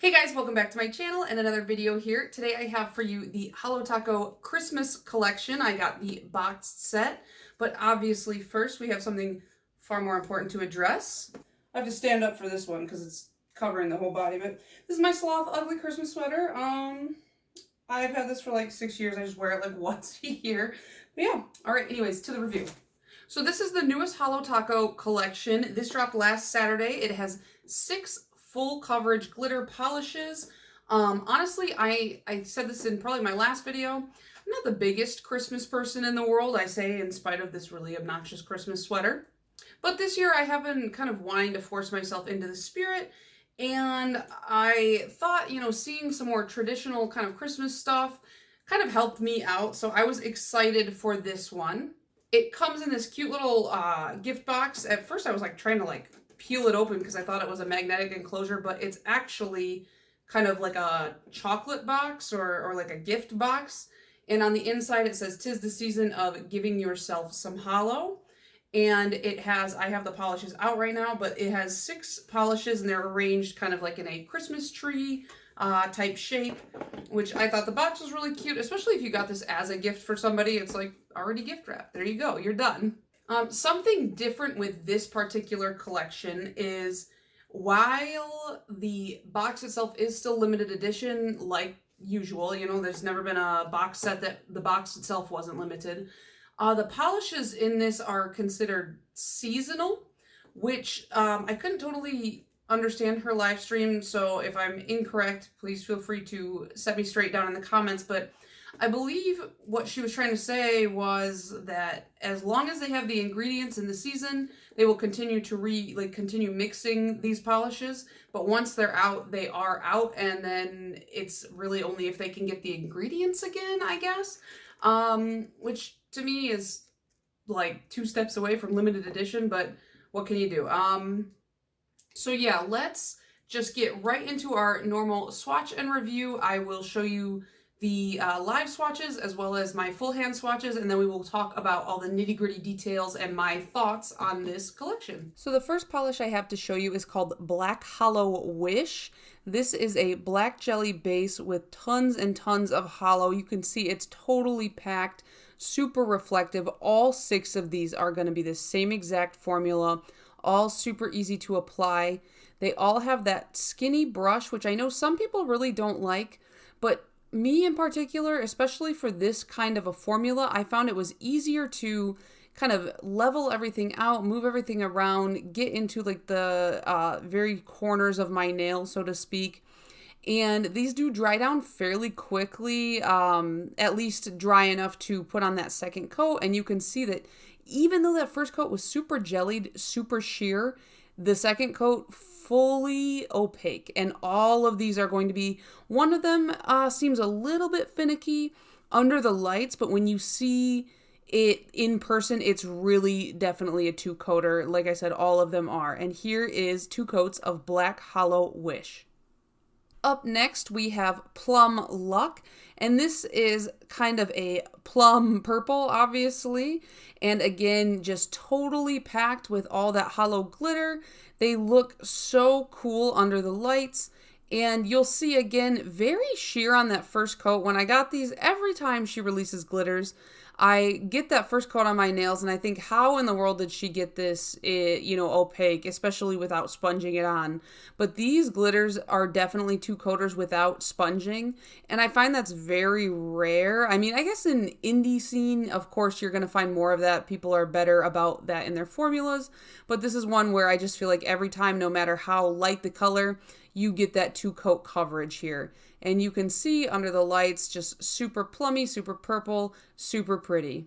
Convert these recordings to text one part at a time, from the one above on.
Hey guys, welcome back to my channel and another video here. Today I have for you the Holo Christmas collection. I got the boxed set, but obviously first we have something far more important to address. I have to stand up for this one because it's covering the whole body, but this is my Sloth Ugly Christmas sweater. I've had this for like 6 years. I just wear it like once a year. But yeah, all right, anyways, to the review. So this is the newest Holo collection. This dropped last Saturday. It has 6 full coverage glitter polishes. Honestly, I said this in probably my last video. I'm not the biggest Christmas person in the world, I say, in spite of this really obnoxious Christmas sweater. But this year I have been kind of wanting to force myself into the spirit, and I thought, seeing some more traditional kind of Christmas stuff kind of helped me out, so I was excited for this one. It comes in this cute little gift box. At first I was like trying to like peel it open because I thought it was a magnetic enclosure, but it's actually kind of like a chocolate box or like a gift box. And on the inside it says, "'Tis the season of giving yourself some Holo." And it has, I have the polishes out right now, but it has 6 polishes and they're arranged kind of like in a Christmas tree type shape, which I thought the box was really cute, especially if you got this as a gift for somebody. It's like already gift wrapped. There you go, you're done. Something different with this particular collection is while the box itself is still limited edition, like usual, there's never been a box set that the box itself wasn't limited. The polishes in this are considered seasonal, which I couldn't totally understand her live stream, so if I'm incorrect, please feel free to set me straight down in the comments, but I believe what she was trying to say was that as long as they have the ingredients in the season, they will continue to continue mixing these polishes, but once they're out, they are out, and then it's really only if they can get the ingredients again, I guess, which to me is like 2 steps away from limited edition, but what can you do? So yeah, let's just get right into our normal swatch and review. I will show you the live swatches as well as my full hand swatches, and then we will talk about all the nitty-gritty details and my thoughts on this collection. So the first polish I have to show you is called Black Holo Wish. This is a black jelly base with tons and tons of holo. You can see it's totally packed, super reflective. All 6 of these are going to be the same exact formula, all super easy to apply. They all have that skinny brush, which I know some people really don't like, but me in particular, especially for this kind of a formula, I found it was easier to kind of level everything out, move everything around, get into like the very corners of my nail, so to speak. And these do dry down fairly quickly, at least dry enough to put on that second coat. And you can see that even though that first coat was super jellied, super sheer, the second coat fully opaque, and all of these are going to be, one of them seems a little bit finicky under the lights, but when you see it in person, it's really definitely a 2-coater. Like I said, all of them are. And here is 2 coats of Black Holo Wish. Up next, we have Plum Luck, and this is kind of a plum purple, obviously, and again, just totally packed with all that holo glitter. They look so cool under the lights, and you'll see, again, very sheer on that first coat. When I got these, every time she releases glitters, I get that first coat on my nails, and I think, how in the world did she get this, opaque, especially without sponging it on? But these glitters are definitely 2-coaters without sponging, and I find that's very rare. I mean, I guess in indie scene, of course, you're going to find more of that. People are better about that in their formulas, but this is one where I just feel like every time, no matter how light the color, you get that 2-coat coverage here. And you can see under the lights, just super plummy, super purple, super pretty.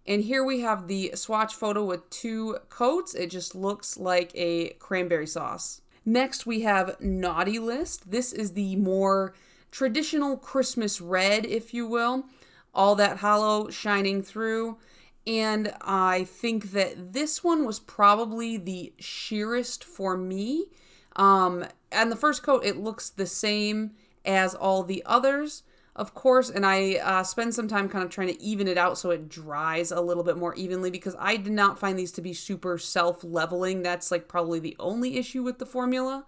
And here we have the swatch photo with 2 coats. It just looks like a cranberry sauce. Next, we have Naughty List. This is the more traditional Christmas red, if you will. All that holo shining through. And I think that this one was probably the sheerest for me. And the first coat, it looks the same as all the others, of course, and I spend some time kind of trying to even it out so it dries a little bit more evenly, because I did not find these to be super self-leveling. That's like probably the only issue with the formula.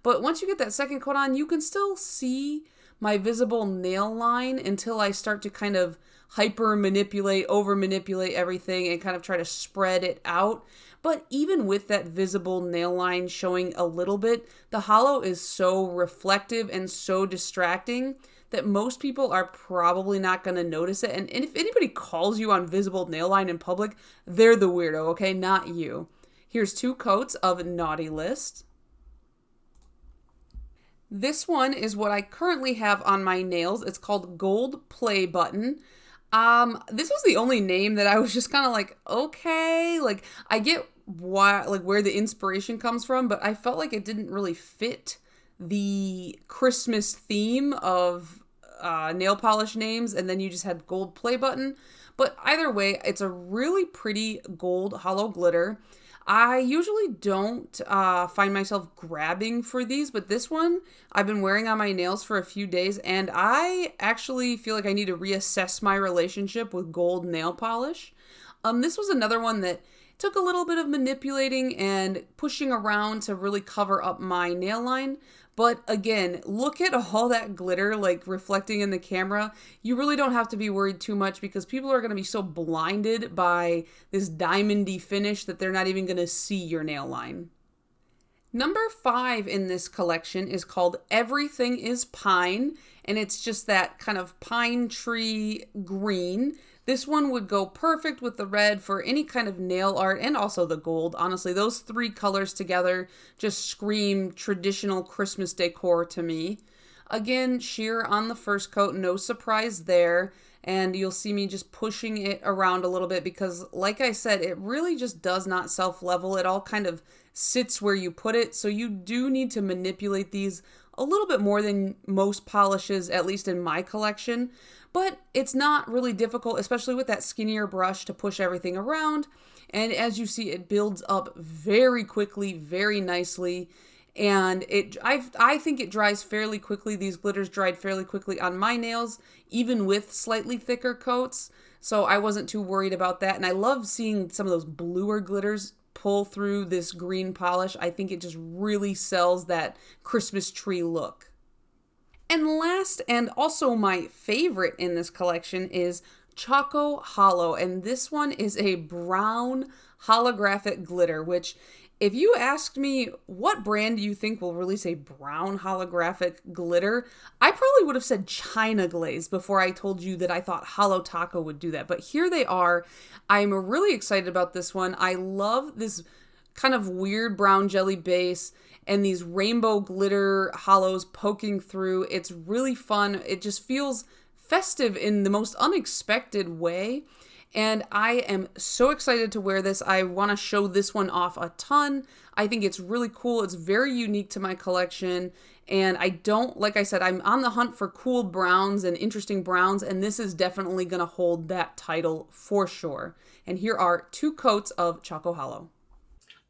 But once you get that second coat on, you can still see my visible nail line until I start to kind of hyper manipulate, over manipulate everything and kind of try to spread it out. But even with that visible nail line showing a little bit, the holo is so reflective and so distracting that most people are probably not going to notice it. And if anybody calls you on visible nail line in public, they're the weirdo, okay? Not you. Here's 2 coats of Naughty List. This one is what I currently have on my nails. It's called Gold Play Button. This was the only name that I was just kind of like, okay, like I get why, like where the inspiration comes from, but I felt like it didn't really fit the Christmas theme of nail polish names, and then you just had Gold Play Button. But either way, it's a really pretty gold holo glitter. I usually don't find myself grabbing for these, but this one I've been wearing on my nails for a few days, and I actually feel like I need to reassess my relationship with gold nail polish. This was another one that took a little bit of manipulating and pushing around to really cover up my nail line. But again, look at all that glitter like reflecting in the camera. You really don't have to be worried too much because people are going to be so blinded by this diamondy finish that they're not even going to see your nail line. Number 5 in this collection is called Everything is Pine, and it's just that kind of pine tree green. This one would go perfect with the red for any kind of nail art and also the gold. Honestly, those 3 colors together just scream traditional Christmas decor to me. Again, sheer on the first coat, no surprise there. And you'll see me just pushing it around a little bit because, like I said, it really just does not self-level. It all kind of sits where you put it. So you do need to manipulate these a little bit more than most polishes, at least in my collection. But it's not really difficult, especially with that skinnier brush, to push everything around. And as you see, it builds up very quickly, very nicely. And I think it dries fairly quickly. These glitters dried fairly quickly on my nails, even with slightly thicker coats. So I wasn't too worried about that. And I love seeing some of those bluer glitters pull through this green polish. I think it just really sells that Christmas tree look. And last, and also my favorite in this collection, is Choco Holo. And this one is a brown holographic glitter, which if you asked me what brand do you think will release a brown holographic glitter, I probably would have said China Glaze before I told you that I thought Holo Taco would do that. But here they are. I'm really excited about this one. I love this kind of weird brown jelly base and these rainbow glitter holos poking through. It's really fun. It just feels festive in the most unexpected way. And I am so excited to wear this. I want to show this one off a ton. I think it's really cool. It's very unique to my collection. And I don't, like I said, I'm on the hunt for cool browns and interesting browns. And this is definitely going to hold that title for sure. And here are 2 coats of Choco Holo.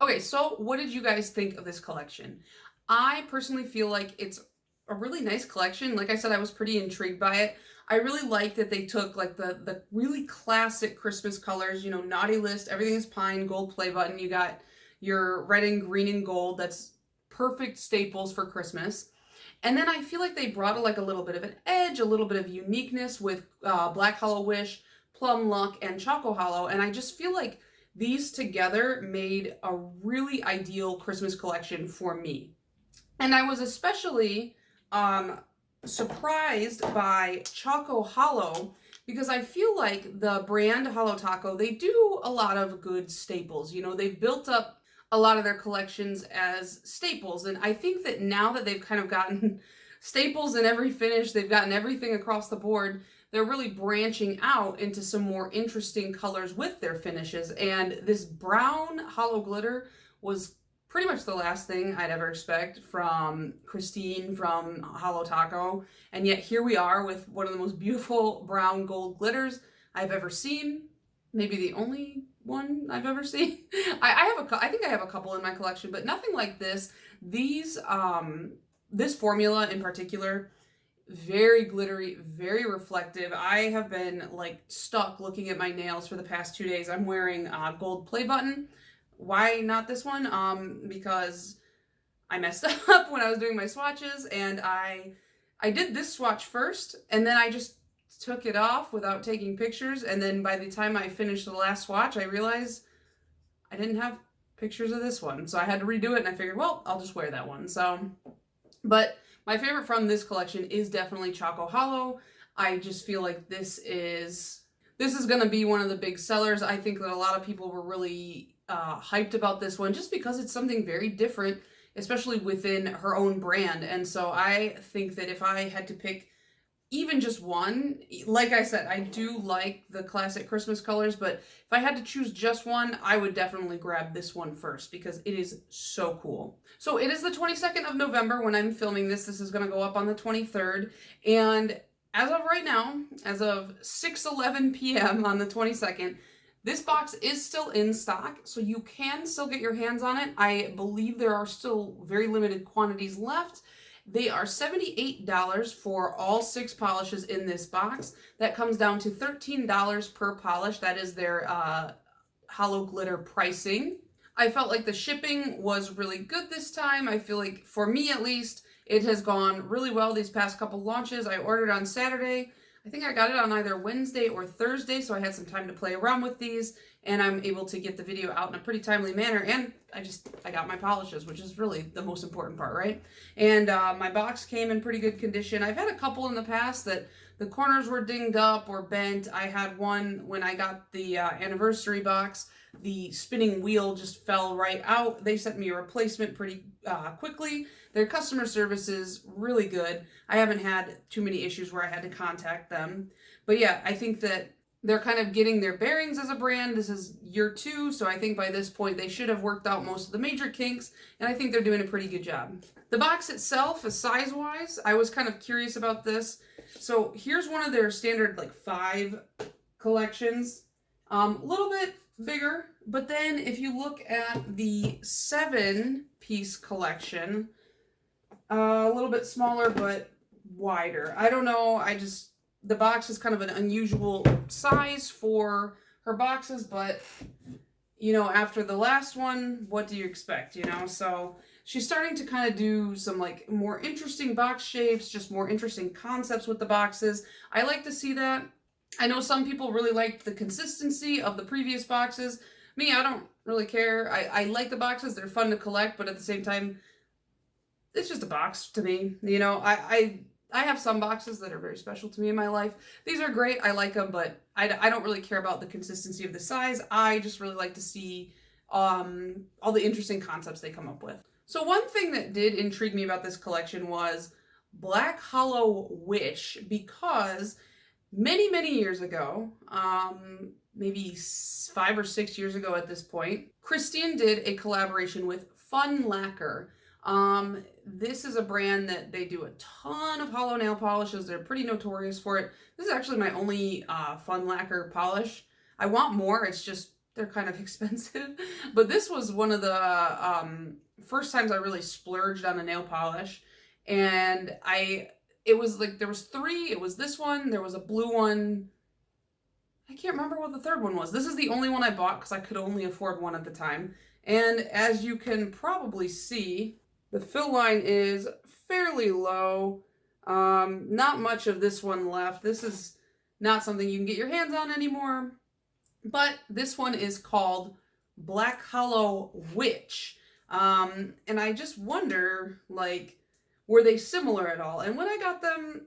Okay, so what did you guys think of this collection? I personally feel like it's a really nice collection. Like I said, I was pretty intrigued by it. I really like that they took like the really classic Christmas colors, you know, Naughty List, Everything is Pine, Gold Play Button. You got your red and green and gold. That's perfect staples for Christmas. And then I feel like they brought like a little bit of an edge, a little bit of uniqueness with Black Holo Wish, Plum Luck, and Choco Holo. And I just feel like these together made a really ideal Christmas collection for me. And I was especially surprised by Choco Holo because I feel like the brand Holo Taco, they do a lot of good staples. You know, they've built up a lot of their collections as staples. And I think that now that they've kind of gotten staples in every finish, they've gotten everything across the board, they're really branching out into some more interesting colors with their finishes. And this brown holo glitter was pretty much the last thing I'd ever expect from Christine from Holo Taco. And yet here we are with one of the most beautiful brown gold glitters I've ever seen. Maybe the only one I've ever seen. I think I have a couple in my collection, but nothing like this. These, this formula in particular, very glittery, very reflective. I have been like stuck looking at my nails for the past 2 days. I'm wearing Gold Play Button. Why not this one? Because I messed up when I was doing my swatches, and I did this swatch first, and then I just took it off without taking pictures, and then by the time I finished the last swatch, I realized I didn't have pictures of this one, so I had to redo it, and I figured, well, I'll just wear that one. So, but my favorite from this collection is definitely Choco Holo. I just feel like this is going to be one of the big sellers. I think that a lot of people were really hyped about this one just because it's something very different, especially within her own brand. And so I think that if I had to pick even just one, like I said, I do like the classic Christmas colors, but if I had to choose just one, I would definitely grab this one first because it is so cool. So it is the 22nd of November when I'm filming this. This is going to go up on the 23rd. And as of right now, as of 6:11 p.m. on the 22nd, this box is still in stock, so you can still get your hands on it. I believe there are still very limited quantities left. They are $78 for all 6 polishes in this box. That comes down to $13 per polish. That is their Holo glitter pricing. I felt like the shipping was really good this time. I feel like, for me at least, it has gone really well these past couple launches. I ordered on Saturday. I think I got it on either Wednesday or Thursday, so I had some time to play around with these, and I'm able to get the video out in a pretty timely manner, and I got my polishes, which is really the most important part, right? And my box came in pretty good condition. I've had a couple in the past that the corners were dinged up or bent. I had one when I got the anniversary box. The spinning wheel just fell right out. They sent me a replacement pretty quickly. Their customer service is really good. I haven't had too many issues where I had to contact them. But yeah, I think that they're kind of getting their bearings as a brand. This is year 2, so I think by this point they should have worked out most of the major kinks, and I think they're doing a pretty good job. The box itself, size-wise, I was kind of curious about this. So here's one of their standard like 5 collections. A little bit bigger, but then if you look at the 7-piece collection, a little bit smaller but wider. I don't know, the box is kind of an unusual size for her boxes, but you know, after the last one, what do you expect, you know? So she's starting to kind of do some like more interesting box shapes, just more interesting concepts with the boxes. I like to see that. I know some people really liked the consistency of the previous boxes. Me, I don't really care. I like the boxes. They're fun to collect, but at the same time, it's just a box to me. You know, I have some boxes that are very special to me in my life. These are great. I like them, but I don't really care about the consistency of the size. I just really like to see all the interesting concepts they come up with. So one thing that did intrigue me about this collection was Black Holo Wish, because many, many years ago, maybe 5 or 6 years ago at this point, CRISTMAS did a collaboration with Fun Lacquer. This is a brand that they do a ton of holo nail polishes. They're pretty notorious for it. This is actually my only Fun Lacquer polish. I want more, it's just they're kind of expensive. But this was one of the first times I really splurged on a nail polish. And it was like, there was 3. It was this one, there was a blue one. I can't remember what the third one was. This is the only one I bought because I could only afford one at the time. And as you can probably see, the fill line is fairly low. Not much of this one left. This is not something you can get your hands on anymore. But this one is called Black Holo Witch. And I just wonder, like, were they similar at all? And when I got them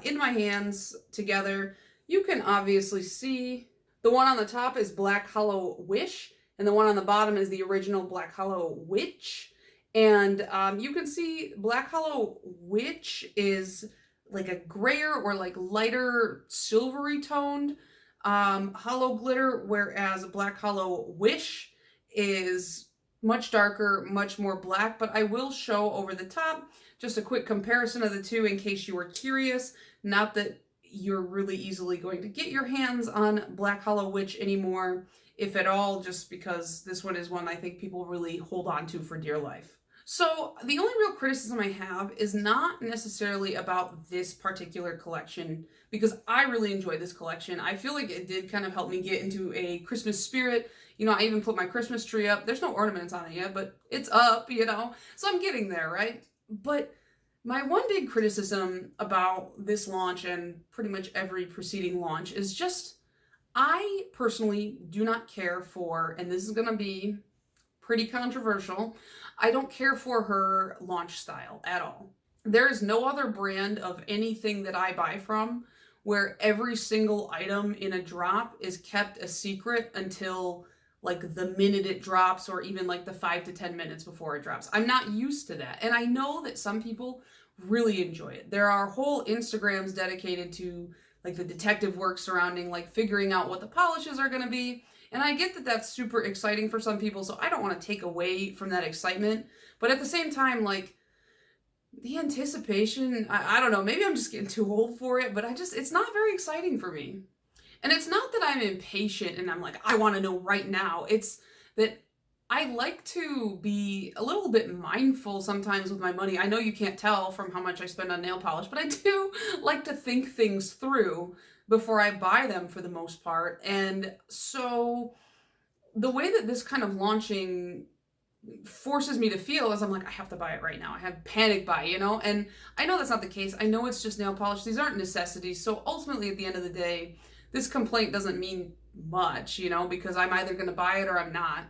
in my hands together, you can obviously see the one on the top is Black Holo Wish, and the one on the bottom is the original Black Holo Witch. And you can see Black Holo Witch is like a grayer or like lighter silvery toned holo glitter, whereas Black Holo Wish is much darker, much more black. But I will show over the top just a quick comparison of the two in case you were curious. Not that you're really easily going to get your hands on Black Holo Witch anymore, if at all, just because this one is one I think people really hold on to for dear life. So the only real criticism I have is not necessarily about this particular collection, because I really enjoyed this collection. I feel like it did kind of help me get into a Christmas spirit, You know, I even put my Christmas tree up. There's no ornaments on it yet, but it's up, you know? So I'm getting there, right? But my one big criticism about this launch and pretty much every preceding launch is just, I personally do not care for, and this is going to be pretty controversial, I don't care for her launch style at all. There is no other brand of anything that I buy from where every single item in a drop is kept a secret until like the minute it drops, or even like the 5 to 10 minutes before it drops. I'm not used to that. And I know that some people really enjoy it. There are whole Instagrams dedicated to like the detective work surrounding like figuring out what the polishes are going to be. And I get that that's super exciting for some people, so I don't want to take away from that excitement. But at the same time, like, the anticipation, I don't know, maybe I'm just getting too old for it, but it's not very exciting for me. And it's not that I'm impatient and I'm like, I want to know right now. It's that I like to be a little bit mindful sometimes with my money. I know you can't tell from how much I spend on nail polish, but I do like to think things through before I buy them for the most part. And so the way that this kind of launching forces me to feel is I'm like, I have to buy it right now. I have panic buy, you know? And I know that's not the case. I know it's just nail polish. These aren't necessities. So ultimately at the end of the day, this complaint doesn't mean much, you know, because I'm either going to buy it or I'm not.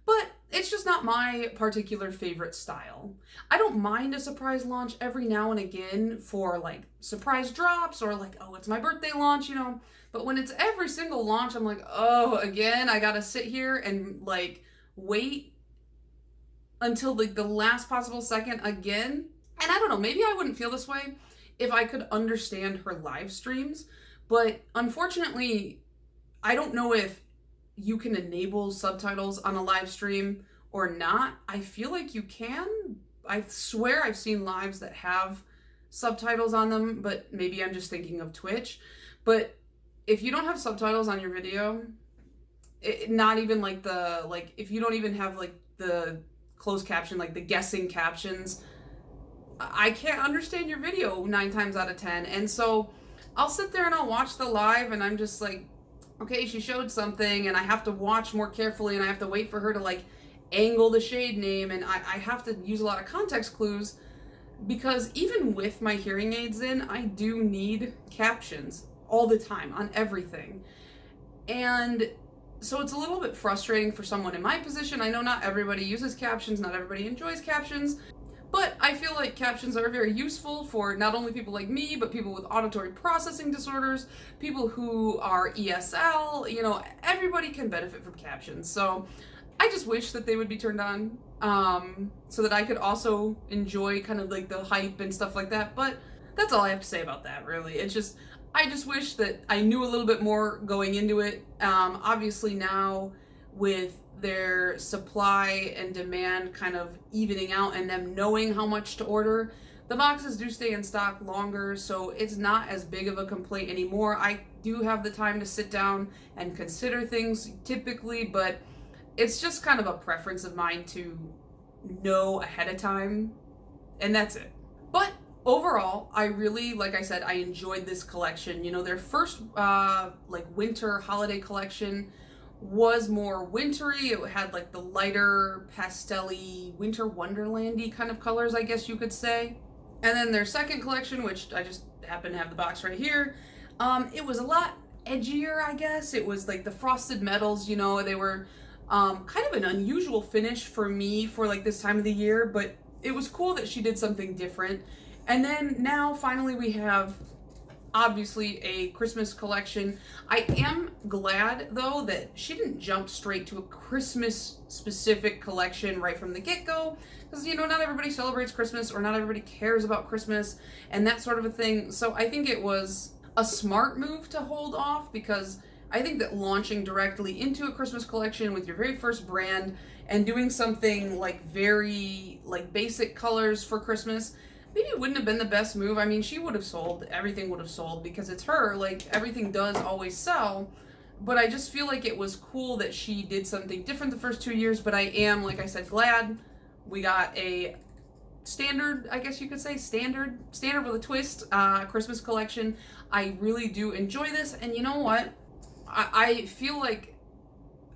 But it's just not my particular favorite style. I don't mind a surprise launch every now and again for like surprise drops or like, oh, it's my birthday launch, you know. But when it's every single launch, I'm like, oh, again, I gotta sit here and like wait until like the last possible second again. And I don't know, maybe I wouldn't feel this way if I could understand her live streams. But unfortunately, I don't know if you can enable subtitles on a live stream or not. I feel like you can. I swear I've seen lives that have subtitles on them, but maybe I'm just thinking of Twitch. But if you don't have subtitles on your video, not even like if you don't even have like the closed caption, like the guessing captions, I can't understand your video 9 times out of 10. And so I'll sit there and I'll watch the live and I'm just like, okay, she showed something and I have to watch more carefully and I have to wait for her to like angle the shade name, and I have to use a lot of context clues because even with my hearing aids in, I do need captions all the time on everything. And so it's a little bit frustrating for someone in my position. I know not everybody uses captions, not everybody enjoys captions, but I feel like captions are very useful for not only people like me, but people with auditory processing disorders, people who are ESL, you know, everybody can benefit from captions. So I just wish that they would be turned on so that I could also enjoy kind of like the hype and stuff like that. But that's all I have to say about that, really. It's just, I just wish that I knew a little bit more going into it. Obviously now with their supply and demand kind of evening out and them knowing how much to order, the boxes do stay in stock longer, so it's not as big of a complaint anymore. I do have the time to sit down and consider things typically, but it's just kind of a preference of mine to know ahead of time, and that's it. But overall, I really, like I said, I enjoyed this collection. You know, their first like winter holiday collection was more wintry. It had like the lighter pastel-y, winter wonderland-y kind of colors, I guess you could say. And then their second collection, which I just happen to have the box right here, it was a lot edgier, I guess. It was like the frosted metals, you know, they were kind of an unusual finish for me for like this time of the year, but it was cool that she did something different. And then now finally we have obviously a Christmas collection. I am glad though that she didn't jump straight to a Christmas specific collection right from the get-go, because you know, not everybody celebrates Christmas or not everybody cares about Christmas and that sort of a thing. So I think it was a smart move to hold off, because I think that launching directly into a Christmas collection with your very first brand and doing something like very like basic colors for Christmas maybe it wouldn't have been the best move. I mean, she would have sold, everything would have sold because it's her, like everything does always sell. But I just feel like it was cool that she did something different the first 2 years. But I am, like I said, glad we got a standard, I guess you could say, standard with a twist Christmas collection. I really do enjoy this. And you know what? I feel like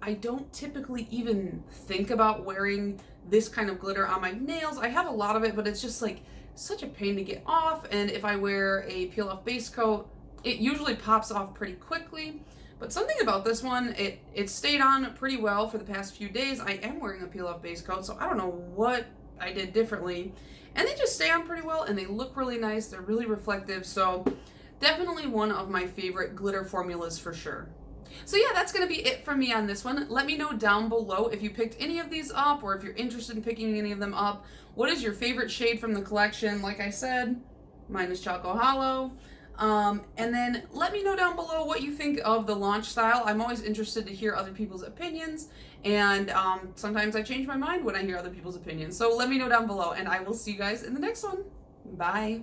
I don't typically even think about wearing this kind of glitter on my nails. I have a lot of it, but it's just like such a pain to get off. And if I wear a peel off base coat, it usually pops off pretty quickly. But something about this one, it stayed on pretty well for the past few days. I am wearing a peel off base coat, so I don't know what I did differently. And they just stay on pretty well, and they look really nice. They're really reflective, so definitely one of my favorite glitter formulas for sure. So yeah, that's going to be it from me on this one. Let me know down below if you picked any of these up, or if you're interested in picking any of them up. What is your favorite shade from the collection? Like I said, mine is Choco Holo. And then let me know down below what you think of the launch style. I'm always interested to hear other people's opinions, and sometimes I change my mind when I hear other people's opinions. So let me know down below, and I will see you guys in the next one. Bye.